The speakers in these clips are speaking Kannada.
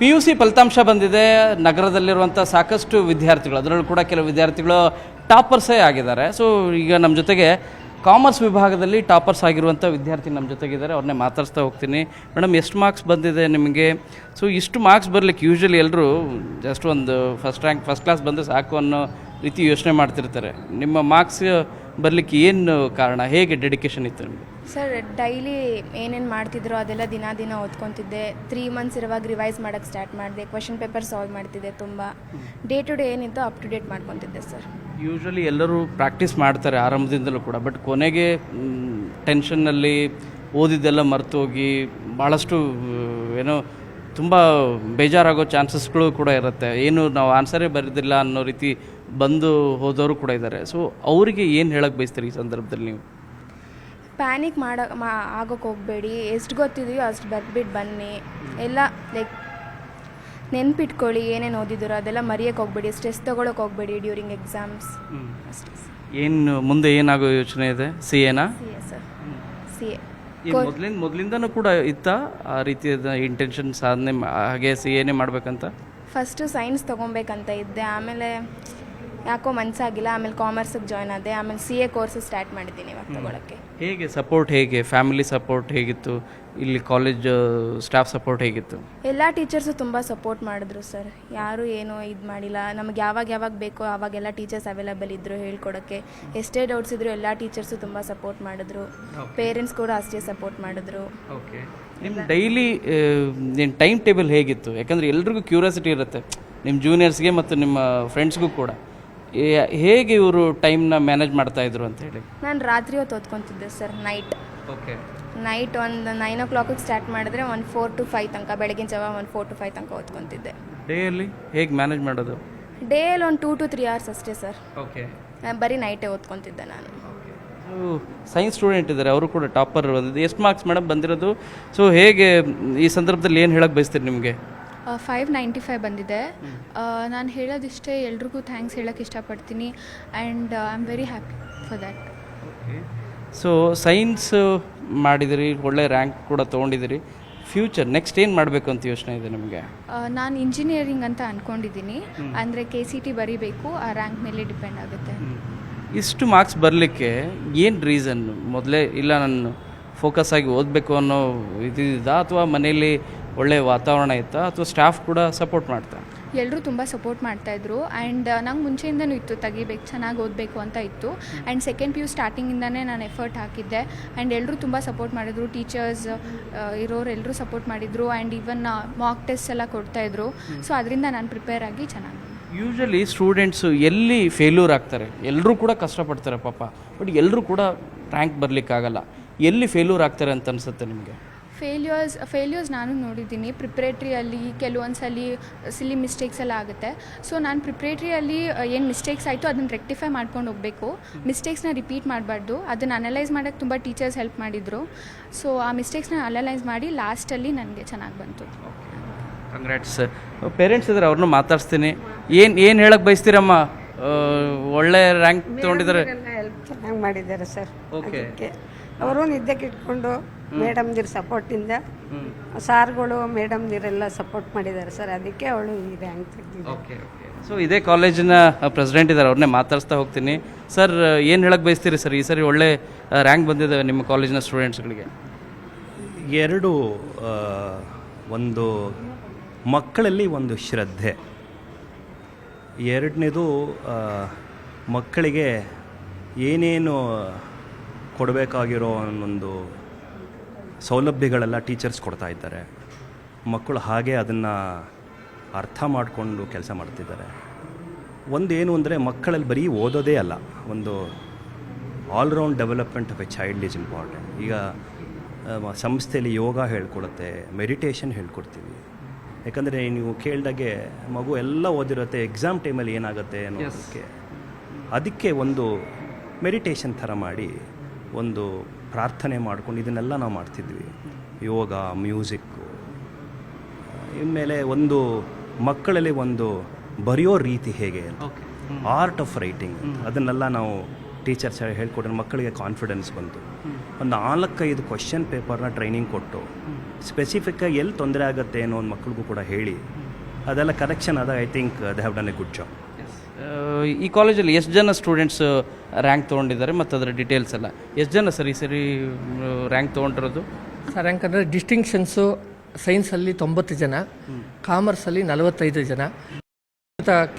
PUC ಫಲಿತಾಂಶ ಬಂದಿದೆ. ನಗರದಲ್ಲಿರುವಂಥ ಸಾಕಷ್ಟು ವಿದ್ಯಾರ್ಥಿಗಳು, ಅದರಲ್ಲೂ ಕೂಡ ಕೆಲವು ವಿದ್ಯಾರ್ಥಿಗಳು ಟಾಪರ್ಸೇ ಆಗಿದ್ದಾರೆ. ಸೊ ಈಗ ನಮ್ಮ ಜೊತೆಗೆ ಕಾಮರ್ಸ್ ವಿಭಾಗದಲ್ಲಿ ಟಾಪರ್ಸ್ ಆಗಿರುವಂಥ ವಿದ್ಯಾರ್ಥಿ ನಮ್ಮ ಜೊತೆಗಿದ್ದಾರೆ. ಅವ್ರನ್ನೇ ಮಾತಾಡ್ಸ್ತಾ ಹೋಗ್ತೀನಿ. ಮೇಡಮ್, ಎಷ್ಟು ಮಾರ್ಕ್ಸ್ ಬಂದಿದೆ ನಿಮಗೆ? ಸೊ ಇಷ್ಟು ಮಾರ್ಕ್ಸ್ ಬರಲಿಕ್ಕೆ ಯೂಶ್ವಲಿ ಎಲ್ಲರೂ ಜಸ್ಟ್ ಒಂದು ಫಸ್ಟ್ ಕ್ಲಾಸ್ ಬಂದರೆ ಸಾಕು ಅನ್ನೋ ರೀತಿ ಯೋಚನೆ ಮಾಡ್ತಿರ್ತಾರೆ. ನಿಮ್ಮ ಮಾರ್ಕ್ಸ್ ಬರಲಿಕ್ಕೆ ಏನು ಕಾರಣ? ಹೇಗೆ ಡೆಡಿಕೇಶನ್ ಇತ್ತು ನಿಮಗೆ? ಸರ್, ಡೈಲಿ ಏನೇನು ಮಾಡ್ತಿದ್ರು ಅದೆಲ್ಲ ದಿನ ಓದ್ಕೊತಿದ್ದೆ. 3 ಮಂತ್ಸ್ ಇರುವಾಗ ರಿವೈಸ್ ಮಾಡೋಕ್ಕೆ ಸ್ಟಾರ್ಟ್ ಮಾಡಿದೆ. ಕ್ವೆಶನ್ ಪೇಪರ್ ಸಾಲ್ವ್ ಮಾಡ್ತಿದ್ದೆ. ತುಂಬ ಡೇ ಟು ಡೇ ಏನಿತ್ತು ಅಪ್ ಟು ಡೇಟ್ ಮಾಡ್ಕೊತಿದ್ದೆ ಸರ್. ಯೂಶ್ವಲಿ ಎಲ್ಲರೂ ಪ್ರಾಕ್ಟೀಸ್ ಮಾಡ್ತಾರೆ ಆರಂಭದಿಂದಲೂ ಕೂಡ, ಬಟ್ ಕೊನೆಗೆ ಟೆನ್ಷನ್ನಲ್ಲಿ ಓದಿದ್ದೆಲ್ಲ ಮರ್ತೋಗಿ ಭಾಳಷ್ಟು ಏನೋ ತುಂಬ ಬೇಜಾರಾಗೋ ಚಾನ್ಸಸ್ಗಳು ಕೂಡ ಇರುತ್ತೆ. ಏನು ನಾವು ಆನ್ಸರೇ ಬರೆದಿಲ್ಲ ಅನ್ನೋ ರೀತಿ ಬಂದು ಹೋದವರು ಕೂಡ ಇದ್ದಾರೆ. ಸೊ ಅವರಿಗೆ ಏನು ಹೇಳಕ್ಕೆ ಬಯಸ್ತೀರಿ ಈ ಸಂದರ್ಭದಲ್ಲಿ ನೀವು? ಪ್ಯಾನಿಕ್ ಆಗೋಕ್ಕೆ ಹೋಗಬೇಡಿ. ಎಷ್ಟು ಗೊತ್ತಿದೆಯೋ ಅಷ್ಟು ಬರ್ಬಿಟ್ಟು ಬನ್ನಿ. ಎಲ್ಲ ಲೈಕ್ ನೆನ್ಪಿಟ್ಕೊಳ್ಳಿ, ಏನೇನು ಓದಿದ್ದೀರೋ ಅದೆಲ್ಲ ಮರೆಯೋಕ್ಕೆ ಹೋಗಬೇಡಿ. ಸ್ಟ್ರೆಸ್ ತೊಗೊಳಕ್ಕೆ ಹೋಗಬೇಡಿ ಡ್ಯೂರಿಂಗ್ ಎಕ್ಸಾಮ್ಸ್. ಅಷ್ಟೇ. ಏನು ಮುಂದೆ ಏನಾಗೋ ಯೋಚನೆ ಇದೆ? CA ಸರ್, CA ಮೊದಲಿಂದನೂ ಕೂಡ ಇತ್ತಾ ಆ ರೀತಿಯಾದ ಇಂಟೆನ್ಷನ್ ಸಾಧನೆ ಹಾಗೆ CA ಮಾಡಬೇಕಂತ? ಫಸ್ಟು ಸೈನ್ಸ್ ತೊಗೊಬೇಕಂತ ಇದ್ದೆ, ಆಮೇಲೆ ಯಾಕೋ ಮನಸ್ಸಾಗಿಲ್ಲ. ಆಮೇಲೆ ಕಾಮರ್ಸಿಗೆ ಜಾಯ್ನ್ ಆದೆ. ಆಮೇಲೆ CA ಕೋರ್ಸ್ ಸ್ಟಾರ್ಟ್ ಮಾಡಿದ್ದೀನಿ ಇವಾಗ ತೊಗೊಳಕ್ಕೆ. ಹೇಗೆ ಸಪೋರ್ಟ್, ಹೇಗೆ ಫ್ಯಾಮಿಲಿ ಸಪೋರ್ಟ್ ಹೇಗಿತ್ತು? ಇಲ್ಲಿ ಕಾಲೇಜ್ ಸ್ಟಾಫ್ ಸಪೋರ್ಟ್ ಹೇಗಿತ್ತು? ಎಲ್ಲ ಟೀಚರ್ಸು ತುಂಬ ಸಪೋರ್ಟ್ ಮಾಡಿದ್ರು ಸರ್. ಯಾರೂ ಏನೂ ಇದು ಮಾಡಿಲ್ಲ. ನಮಗೆ ಯಾವಾಗ ಬೇಕೋ ಆವಾಗೆಲ್ಲ ಟೀಚರ್ಸ್ ಅವೈಲೇಬಲ್ ಇದ್ದರು ಹೇಳ್ಕೊಡೋಕ್ಕೆ. ಎಷ್ಟೇ ಡೌಟ್ಸ್ ಇದ್ದರೂ ಎಲ್ಲ ಟೀಚರ್ಸು ತುಂಬ ಸಪೋರ್ಟ್ ಮಾಡಿದ್ರು. ಪೇರೆಂಟ್ಸ್ ಕೂಡ ಅಷ್ಟೇ ಸಪೋರ್ಟ್ ಮಾಡಿದ್ರು. ಓಕೆ, ನಿಮ್ಮ ಡೈಲಿ ನಿಮ್ಮ ಟೈಮ್ ಟೇಬಲ್ ಹೇಗಿತ್ತು? ಯಾಕಂದರೆ ಎಲ್ರಿಗೂ ಕ್ಯೂರಿಯಾಸಿಟಿ ಇರುತ್ತೆ, ನಿಮ್ಮ ಜೂನಿಯರ್ಸ್ಗೆ ಮತ್ತು ನಿಮ್ಮ ಫ್ರೆಂಡ್ಸ್ಗೂ ಕೂಡ. ಹೇಗೆ ಇವರು ಟೈಮ್ನ ಮ್ಯಾನೇಜ್ ಮಾಡ್ತಾಯಿದ್ರು ಅಂತ ಹೇಳಿ? ನಾನು ರಾತ್ರಿ ಹೊತ್ತು ಓದ್ಕೊತಿದ್ದೆ ಸರ್. ನೈಟ್ ಒಂದು 9 o'clock ಸ್ಟಾರ್ಟ್ ಮಾಡಿದ್ರೆ ಒಂದು 4 to 5 ತನಕ, ಬೆಳಗಿನ ಜಾವ ಒಂದು 4 to 5 ತನಕ ಓದ್ಕೊತಿದ್ದೆ. ಡೇಯಲ್ಲಿ ಹೇಗೆ ಮ್ಯಾನೇಜ್ ಮಾಡೋದು? ಡೇಯಲ್ಲಿ ಒಂದು 2 to 3 hours ಅಷ್ಟೇ ಸರ್. ಓಕೆ, ಬರೀ ನೈಟೇ ಓದ್ಕೊತಿದ್ದೆ ನಾನು. ಸೈನ್ಸ್ ಸ್ಟೂಡೆಂಟ್ ಇದ್ದಾರೆ, ಅವರು ಕೂಡ ಟಾಪರ್. ಎಷ್ಟು ಮಾರ್ಕ್ಸ್ ಮೇಡಮ್ ಬಂದಿರೋದು? ಸೊ ಹೇಗೆ ಈ ಸಂದರ್ಭದಲ್ಲಿ ಏನು ಹೇಳಕ್ಕೆ ಬಯಸ್ತೀರಿ ನಿಮಗೆ? 595 ಬಂದಿದೆ. ನಾನು ಹೇಳೋದಿಷ್ಟೇ, ಎಲ್ರಿಗೂ ಥ್ಯಾಂಕ್ಸ್ ಹೇಳೋಕ್ಕೆ ಇಷ್ಟಪಡ್ತೀನಿ. And I am very happy for that. Okay, so science ಮಾಡಿದಿರಿ, ಒಳ್ಳೆ ರ್ಯಾಂಕ್ ಕೂಡ ತೊಗೊಂಡಿದ್ದೀರಿ. ಫ್ಯೂಚರ್ ನೆಕ್ಸ್ಟ್ ಏನು ಮಾಡಬೇಕು ಅಂತ ಯೋಚನೆ ಇದೆ ನಿಮಗೆ? ನಾನು ಇಂಜಿನಿಯರಿಂಗ್ ಅಂತ ಅಂದ್ಕೊಂಡಿದ್ದೀನಿ. ಅಂದರೆ KCT ಬರೀಬೇಕು, ಆ ರ್ಯಾಂಕ್ ಮೇಲೆ ಡಿಪೆಂಡ್ ಆಗುತ್ತೆ. ಇಷ್ಟು ಮಾರ್ಕ್ಸ್ ಬರಲಿಕ್ಕೆ ಏನು ರೀಸನ್? ಮೊದಲೇ ಇಲ್ಲ ನಾನು ಫೋಕಸ್ ಆಗಿ ಓದಬೇಕು ಅನ್ನೋ ಇದಿದ್ದ, ಅಥವಾ ಮನೇಲಿ ಒಳ್ಳೆಯ ವಾತಾವರಣ ಇತ್ತಾ, ಅಥವಾ ಸ್ಟಾಫ್ ಕೂಡ ಸಪೋರ್ಟ್ ಮಾಡ್ತಾ? ಎಲ್ಲರೂ ತುಂಬ ಸಪೋರ್ಟ್ ಮಾಡ್ತಾಯಿದ್ರು. ಆ್ಯಂಡ್ ನಂಗೆ ಮುಂಚೆಯಿಂದನೂ ಇತ್ತು ತೆಗಿಬೇಕು, ಚೆನ್ನಾಗಿ ಓದಬೇಕು ಅಂತ ಇತ್ತು. ಆ್ಯಂಡ್ ಸೆಕೆಂಡ್ PU ಸ್ಟಾರ್ಟಿಂಗಿಂದನೇ ನಾನು ಎಫರ್ಟ್ ಹಾಕಿದ್ದೆ. ಆ್ಯಂಡ್ ಎಲ್ಲರೂ ತುಂಬ ಸಪೋರ್ಟ್ ಮಾಡಿದ್ರು. ಟೀಚರ್ಸ್ ಇರೋರು ಎಲ್ಲರೂ ಸಪೋರ್ಟ್ ಮಾಡಿದರು. ಆ್ಯಂಡ್ ಈವನ್ ಮಾಕ್ ಟೆಸ್ಟ್ ಎಲ್ಲ ಕೊಡ್ತಾಯಿದ್ರು. ಸೊ ಅದರಿಂದ ನಾನು ಪ್ರಿಪೇರ್ ಆಗಿ ಚೆನ್ನಾಗಿ. ಯೂಶ್ವಲಿ ಸ್ಟೂಡೆಂಟ್ಸು ಎಲ್ಲಿ ಫೇಲ್ಯೂರ್ ಆಗ್ತಾರೆ? ಎಲ್ಲರೂ ಕೂಡ ಕಷ್ಟಪಡ್ತಾರೆ ಪಾಪ, ಬಟ್ ಎಲ್ಲರೂ ಕೂಡ ರ್ಯಾಂಕ್ ಬರಲಿಕ್ಕಾಗಲ್ಲ. ಎಲ್ಲಿ ಫೇಲ್ಯೂರ್ ಆಗ್ತಾರೆ ಅಂತ ಅನಿಸುತ್ತೆ ನಿಮಗೆ? ಫೇಲ್ಯೂರ್ಸ್ ನಾನು ನೋಡಿದ್ದೀನಿ. ಪ್ರಿಪ್ರೇಟ್ರಿಯಲ್ಲಿ ಕೆಲವೊಂದು ಸಿಲಿ ಮಿಸ್ಟೇಕ್ಸ್ ಎಲ್ಲ ಆಗುತ್ತೆ. ಸೊ ನಾನು ಪ್ರಿಪ್ರೇಟ್ರಿಯಲ್ಲಿ ಏನು ಮಿಸ್ಟೇಕ್ಸ್ ಆಯಿತು ಅದನ್ನು ರೆಕ್ಟಿಫೈ ಮಾಡ್ಕೊಂಡು ಹೋಗಬೇಕು. ಮಿಸ್ಟೇಕ್ಸ್ನ ರಿಪೀಟ್ ಮಾಡಬಾರ್ದು. ಅದನ್ನು ಅನಲೈಸ್ ಮಾಡೋಕ್ಕೆ ತುಂಬ ಟೀಚರ್ಸ್ ಹೆಲ್ಪ್ ಮಾಡಿದರು. ಸೊ ಆ ಮಿಸ್ಟೇಕ್ಸ್ನ ಅನಲೈಸ್ ಮಾಡಿ ಲಾಸ್ಟಲ್ಲಿ ನನಗೆ ಚೆನ್ನಾಗಿ ಬಂತು. ಕಂಗ್ರ್ಯಾಟ್ಸ್. ಪೇರೆಂಟ್ಸ್ ಇದ್ದಾರೆ, ಅವ್ರನ್ನೂ ಮಾತಾಡ್ಸ್ತೀನಿ. ಏನು ಹೇಳಕ್ಕೆ ಬಯಸ್ತೀರಮ್ಮ? ಒಳ್ಳೆ ರ್ಯಾಂಕ್ ತೊಗೊಂಡಿದ್ದಾರೆ, ಹೆಲ್ಪ್ ಚೆನ್ನಾಗಿ ಮಾಡಿದ್ದಾರೆ ಸರ್. ಓಕೆ, ಅವರು ನಿದ್ದೆಗೆ ಇಟ್ಕೊಂಡು ಮೇಡಮ್ದಿರ ಸಪೋರ್ಟಿಂದ ಸಾರ್ಗಳು ಮೇಡಮ್ದಿರೆಲ್ಲ ಸಪೋರ್ಟ್ ಮಾಡಿದ್ದಾರೆ ಸರ್. ಅದಕ್ಕೆ ಅವಳು ಈ ರ್ಯಾಂಕ್ ತೆಗೆದಿದ್ದಾರೆ. ಓಕೆ. ಸೊ ಇದೇ ಕಾಲೇಜಿನ ಪ್ರೆಸಿಡೆಂಟ್ ಇದ್ದಾರೆ, ಅವ್ರನ್ನೇ ಮಾತಾಡ್ಸ್ತಾ ಹೋಗ್ತೀನಿ. ಸರ್, ಏನು ಹೇಳಕ್ಕೆ ಬಯಸ್ತೀರಿ ಸರ್? ಈ ಸರಿ ಒಳ್ಳೆ ರ್ಯಾಂಕ್ ಬಂದಿದೆ ನಿಮ್ಮ ಕಾಲೇಜಿನ ಸ್ಟೂಡೆಂಟ್ಸ್ಗಳಿಗೆ. ಎರಡು, ಒಂದು ಮಕ್ಕಳಲ್ಲಿ ಒಂದು ಶ್ರದ್ಧೆ, ಎರಡನೇದು ಮಕ್ಕಳಿಗೆ ಏನೇನು ಕೊಡಬೇಕಾಗಿರೋ ಒಂದು ಸೌಲಭ್ಯಗಳೆಲ್ಲ ಟೀಚರ್ಸ್ ಕೊಡ್ತಾ ಇದ್ದಾರೆ. ಮಕ್ಕಳು ಹಾಗೆ ಅದನ್ನು ಅರ್ಥ ಮಾಡಿಕೊಂಡು ಕೆಲಸ ಮಾಡ್ತಿದ್ದಾರೆ. ಒಂದೇನು ಅಂದರೆ ಮಕ್ಕಳಲ್ಲಿ ಬರೀ ಓದೋದೇ ಅಲ್ಲ, ಒಂದು all-round development of A child is important. ಈಗ ಸಂಸ್ಥೆಯಲ್ಲಿ ಯೋಗ ಹೇಳ್ಕೊಡುತ್ತೆ, ಮೆಡಿಟೇಷನ್ ಹೇಳ್ಕೊಡ್ತೀವಿ. ಯಾಕಂದರೆ ನೀವು ಕೇಳಿದಾಗೆ ಮಗು ಎಲ್ಲ ಓದಿರುತ್ತೆ, ಎಕ್ಸಾಮ್ ಟೈಮಲ್ಲಿ ಏನಾಗುತ್ತೆ ಅನ್ನೋದಕ್ಕೆ, ಅದಕ್ಕೆ ಒಂದು ಮೆಡಿಟೇಷನ್ ಥರ ಮಾಡಿ ಒಂದು ಪ್ರಾರ್ಥನೆ ಮಾಡ್ಕೊಂಡು ಇದನ್ನೆಲ್ಲ ನಾವು ಮಾಡ್ತಿದ್ವಿ. ಯೋಗ, ಮ್ಯೂಸಿಕ್ಕು. ಇನ್ಮೇಲೆ ಒಂದು ಮಕ್ಕಳಲ್ಲಿ ಒಂದು ಬರೆಯೋ ರೀತಿ ಹೇಗೆ, ಆರ್ಟ್ ಆಫ್ ರೈಟಿಂಗ್, ಅದನ್ನೆಲ್ಲ ನಾವು ಟೀಚರ್ಸ್ ಹೇಳ್ಕೊಟ್ರೆ ಮಕ್ಕಳಿಗೆ ಕಾನ್ಫಿಡೆನ್ಸ್ ಬಂತು. ಒಂದು 4-5 ಕ್ವಶನ್ ಪೇಪರ್ನ ಟ್ರೈನಿಂಗ್ ಕೊಟ್ಟು ಸ್ಪೆಸಿಫಿಕ್ಕಾಗಿ ಎಲ್ಲಿ ತೊಂದರೆ ಆಗುತ್ತೆ ಅನ್ನೋ ಒಂದು ಮಕ್ಕಳಿಗೂ ಕೂಡ ಹೇಳಿ ಅದೆಲ್ಲ ಕರೆಕ್ಷನ್ ಅದ. I think they have done A good job. ಈ ಕಾಲೇಜಲ್ಲಿ ಎಷ್ಟು ಜನ ಸ್ಟೂಡೆಂಟ್ಸ್ ರ್ಯಾಂಕ್ ತೊಗೊಂಡಿದ್ದಾರೆ ಮತ್ತು ಅದರ ಡೀಟೇಲ್ಸ್ ಎಲ್ಲ ಎಷ್ಟು ಜನ ಸರಿ ರ್ಯಾಂಕ್ ತೊಗೊಂಡಿರೋದು? ಸರ್ ರ್ಯಾಂಕ್ ಅಂದರೆ ಡಿಸ್ಟಿಂಕ್ಷನ್ಸು ಸೈನ್ಸಲ್ಲಿ 90 ಜನ, ಕಾಮರ್ಸಲ್ಲಿ 45 ಜನ.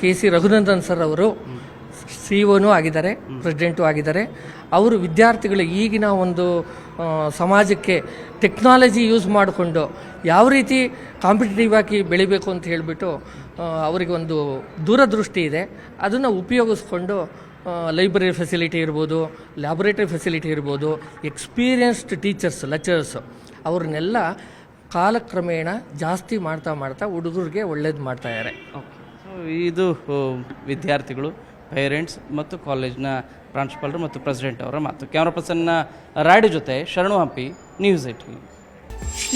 KC ರಘುನಂದನ್ ಸರ್ ಅವರು CEO ಆಗಿದ್ದಾರೆ, ಪ್ರೆಸಿಡೆಂಟು ಆಗಿದ್ದಾರೆ. ಅವರು ವಿದ್ಯಾರ್ಥಿಗಳು ಈಗಿನ ಒಂದು ಸಮಾಜಕ್ಕೆ ಟೆಕ್ನಾಲಜಿ ಯೂಸ್ ಮಾಡಿಕೊಂಡು ಯಾವ ರೀತಿ ಕಾಂಪಿಟೇಟಿವ್ ಆಗಿ ಬೆಳಿಬೇಕು ಅಂತ ಹೇಳಿಬಿಟ್ಟು ಅವರಿಗೆ ಒಂದು ದೂರದೃಷ್ಟಿ ಇದೆ. ಅದನ್ನು ಉಪಯೋಗಿಸ್ಕೊಂಡು ಲೈಬ್ರರಿ ಫೆಸಿಲಿಟಿ ಇರ್ಬೋದು, ಲ್ಯಾಬೊರೇಟರಿ ಫೆಸಿಲಿಟಿ ಇರ್ಬೋದು, ಎಕ್ಸ್ಪೀರಿಯನ್ಸ್ಡ್ ಟೀಚರ್ಸ್ ಲೆಕ್ಚರರ್ಸು ಅವ್ರನ್ನೆಲ್ಲ ಕಾಲಕ್ರಮೇಣ ಜಾಸ್ತಿ ಮಾಡ್ತಾ ಹುಡುಗರಿಗೆ ಒಳ್ಳೇದು ಮಾಡ್ತಾಯಿದ್ದಾರೆ. ಸೊ ಇದು ವಿದ್ಯಾರ್ಥಿಗಳು, ಪೇರೆಂಟ್ಸ್ ಮತ್ತು ಕಾಲೇಜ್ನ ಪ್ರಾಂಶುಪಾಲರು ಮತ್ತು ಪ್ರೆಸಿಡೆಂಟ್ ಅವರ ಮಾತು. ಕ್ಯಾಮ್ರಾ ಪರ್ಸನ್ ರಾಯ್ಡು ಜೊತೆ ಶರಣು ಹಂಪಿ, ನ್ಯೂಸ್ 18.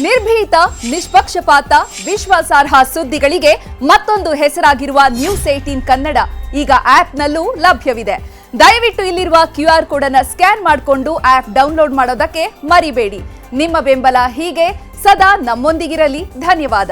ನಿರ್ಭೀತ, ನಿಷ್ಪಕ್ಷಪಾತ, ವಿಶ್ವಾಸಾರ್ಹ ಸುದ್ದಿಗಳಿಗೆ ಮತ್ತೊಂದು ಹೆಸರಾಗಿರುವ ನ್ಯೂಸ್ 18 ಕನ್ನಡ ಈಗ ಆಪ್ನಲ್ಲೂ ಲಭ್ಯವಿದೆ. ದಯವಿಟ್ಟು ಇಲ್ಲಿರುವ QR ಕೋಡ್ ಅನ್ನು ಸ್ಕ್ಯಾನ್ ಮಾಡಿಕೊಂಡು ಆಪ್ ಡೌನ್ಲೋಡ್ ಮಾಡೋದಕ್ಕೆ ಮರಿಬೇಡಿ. ನಿಮ್ಮ ಬೆಂಬಲ ಹೀಗೆ ಸದಾ ನಮ್ಮೊಂದಿಗಿರಲಿ. ಧನ್ಯವಾದ.